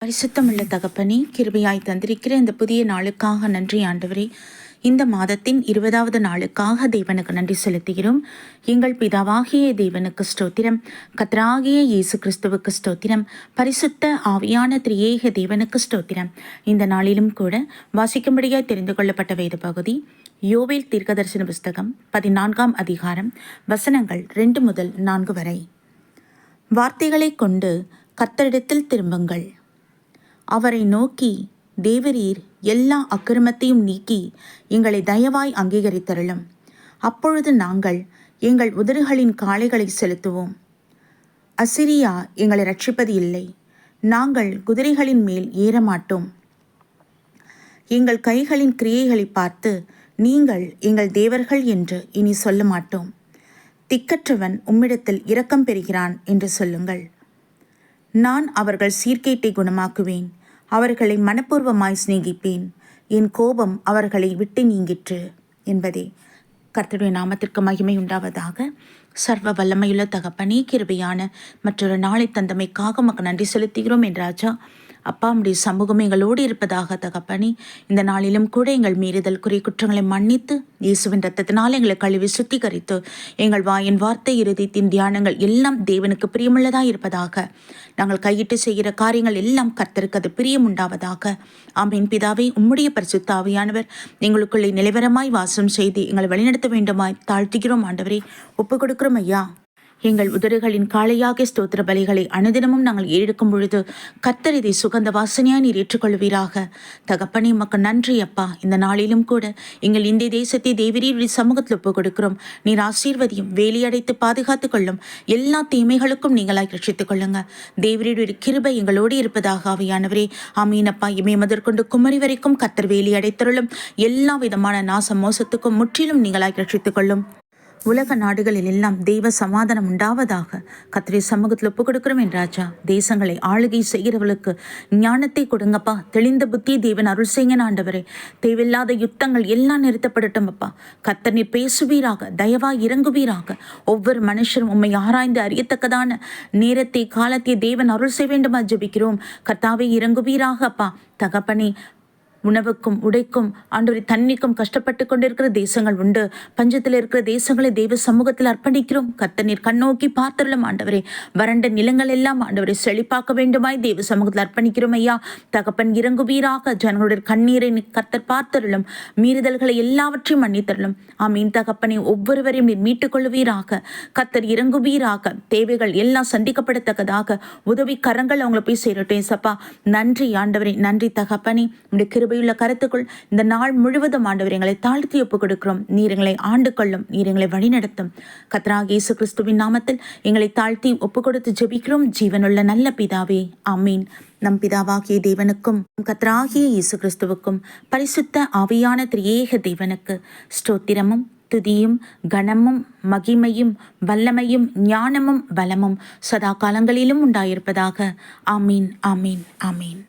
பரிசுத்தமுள்ள தகப்பனே, கிருபையாய் தந்திருக்கிற இந்த புதிய நாளுக்காக நன்றி ஆண்டவரே. இந்த மாதத்தின் 20வது நாளுக்காக தேவனுக்கு நன்றி செலுத்துகிறோம். எங்கள் பிதாவாகிய தேவனுக்கு ஸ்தோத்திரம், கர்த்தராகிய இயேசு கிறிஸ்துவுக்கு ஸ்தோத்திரம், பரிசுத்த ஆவியான திரியேக தேவனுக்கு ஸ்தோத்திரம். இந்த நாளிலும் கூட வாசிக்கும்படியாய் தெரிந்து கொள்ளப்பட்ட வேத பகுதி யோவேல் தீர்க்கதரிசன புஸ்தகம் 14ஆம் அதிகாரம் வசனங்கள் 2 முதல் 4 வரை. வார்த்தைகளை கொண்டு கர்த்தரிடத்தில் திரும்புங்கள். அவரை நோக்கி, தேவரீர் எல்லா அக்கிரமத்தையும் நீக்கி எங்களை தயவாய் அங்கீகரித்தருளும். அப்பொழுது நாங்கள் எங்கள் உதடுகளின் காளைகளை செலுத்துவோம். அசிரியா எங்களை ரட்சிப்பது இல்லை. நாங்கள் குதிரைகளின் மேல் ஏறமாட்டோம். எங்கள் கைகளின் கிரியைகளை பார்த்து நீங்கள் எங்கள் தேவர்கள் என்று இனி சொல்ல மாட்டோம். திக்கற்றவன் உம்மிடத்தில் இரக்கம் பெறுகிறான் என்று சொல்லுங்கள். நான் அவர்கள் சீர்கேட்டை குணமாக்குவேன். அவர்களை மனப்பூர்வமாய் சிநேகிப்பேன். என் கோபம் அவர்களை விட்டு நீங்கிற்று என்பதே. கர்த்தருடைய நாமத்திற்கு மகிமை உண்டாவதாக. சர்வ வல்லமையுள்ள தகப்பனே, கிருபையான மற்றொரு நாளை தந்தமைக்காக உமக்கு நன்றி செலுத்துகிறோம் என் ராஜா. அப்பா, உம்முடைய சமூகம் எங்களோடு இருப்பதாக தகப்பனே. இந்த நாளிலும் கூட எங்கள் மீறுதல் குறை குற்றங்களை மன்னித்து இயேசுவின் ரத்தத்தினால் எங்களை கழுவி சுத்திகரித்து எங்கள் வாயின் வார்த்தை இருதயத்தின் தியானங்கள் எல்லாம் தேவனுக்கு பிரியமுள்ளதாக இருப்பதாக. நாங்கள் கையிட்டு செய்கிற காரியங்கள் எல்லாம் கர்த்தருக்கு அது பிரியம் உண்டாவதாக. ஆமீன். பிதாவே, உம்முடைய பரிசுத்த ஆவியானவர் எங்களுக்குள்ளே நிலைவரமாய் வாசம் செய்து எங்களை வழிநடத்த வேண்டுமாய் தாழ்த்துகிறோம் ஆண்டவரே. ஒப்பு கொடுக்கிறோம் ஐயா. எங்கள் உதடுகளின் காளையாக ஸ்தோத்திர பலிகளை அனுதினமும் நாங்கள் ஏறெடுக்கும் பொழுது கர்த்தர் இதை சுகந்த வாசனையாய் நீர் ஏற்றுக்கொள்வீராக. தகப்பனே, உமக்கு நன்றி அப்பா. இந்த நாளிலும் கூட எங்கள் இந்திய தேசத்தை தேவரீருடைய சமூகத்தில் ஒப்பு கொடுக்கிறோம். நீர் ஆசீர்வதியும், வேலியடைத்து பாதுகாத்துக் கொள்ளும். எல்லா தீமைகளுக்கும் நீங்களாய் ரட்சித்துக் கொள்ளுங்க. தேவரீருடைய கிருபை எங்களோடு இருப்பதாக ஆவியானவரே. ஆமீன் அப்பா. இமை முதற்கொண்டு குமரி வரைக்கும் கர்த்தர் வேலி அடைத்தருளும். எல்லா விதமான நாச மோசத்துக்கும் முற்றிலும் நீங்களாய் ரட்சித்துக் கொள்ளும். உலக நாடுகளில் எல்லாம் தெய்வ சமாதானம் உண்டாவதாக. கர்த்தருடைய சமூகத்தில் ஒப்பு கொடுக்கிறோம் என் ராஜா. தேசங்களை ஆளுகை செய்கிறவர்களுக்கு ஞானத்தை கொடுங்கப்பா. தெளிந்த புத்தியை தேவன் அருள் செய்ய ஆண்டவரே. தேவையில்லாத யுத்தங்கள் எல்லாம் நிறுத்தப்படட்டும் அப்பா. கர்த்தர் நீர் பேசுவீராக, தயவாய் இறங்குவீராக. ஒவ்வொரு மனுஷரும் உம்மை ஆராய்ந்து அறியத்தக்கதான நேரத்தை காலத்தை தேவன் அருள் செய்ய வேண்டுமா ஜெபிக்கிறோம். கர்த்தாவே, இறங்குவீராக அப்பா. தகப்பனே, உணவுக்கும் உடைக்கும் ஆண்டவரே தண்ணிக்கும் கஷ்டப்பட்டு கொண்டிருக்கிற தேசங்கள் உண்டு. பஞ்சத்தில் இருக்கிற தேசங்களை தெய்வ சமூகத்தில் அர்ப்பணிக்கிறோம். கர்த்தர் நீர் கண்ணோக்கி பார்த்தருளும் ஆண்டவரே. வறண்ட நிலங்கள் எல்லாம் ஆண்டவரை செழிப்பாக்க வேண்டுமாய் தெய்வ சமூகத்தில் அர்ப்பணிக்கிறோம் ஐயா. தகப்பன் இறங்குவீராக. ஜனங்களுடைய கண்ணீரை கர்த்தர் பார்த்தருளும். மீறுதல்களை எல்லாவற்றையும் மன்னித்தருளும். ஆமீன் தகப்பனை. ஒவ்வொருவரையும் நீர் மீட்டுக் கொள்வீராக. கர்த்தர் இறங்குவீராக. தேவைகள் எல்லாம் சந்திக்கப்படத்தக்கதாக உதவி கரங்கள் அவங்களை போய் சேரட்டும் சப்பா. நன்றி ஆண்டவரே. நன்றி தகப்பனே. உடைய கிருபை உள்ள கருத்துக்குள் இந்த நாள் முழுவதும் ஆண்டவர் எங்களை தாழ்த்தி ஒப்புக் கொடுக்கிறோம். நீர் எங்களை ஆண்டு கொள்ளும். நீர் எங்களை வழிநடத்தும். கர்த்தராகிய இயேசு கிறிஸ்துவின் நாமத்தில் எங்களை தாழ்த்தி ஒப்புக் கொடுத்து ஜெபிக்கிறோம் ஜீவனுள்ள நல்ல பிதாவே. ஆமீன். நம் பிதாவாகிய தேவனுக்கும் கர்த்தராகிய இயேசு கிறிஸ்துவுக்கும் பரிசுத்த ஆவியான திரியேக தேவனுக்கு ஸ்தோத்திரமும் துதியும் கனமும் மகிமையும் வல்லமையும் ஞானமும் பலமும் சதா காலங்களிலும் உண்டாயிருப்பதாக. ஆமீன், ஆமீன், ஆமீன்.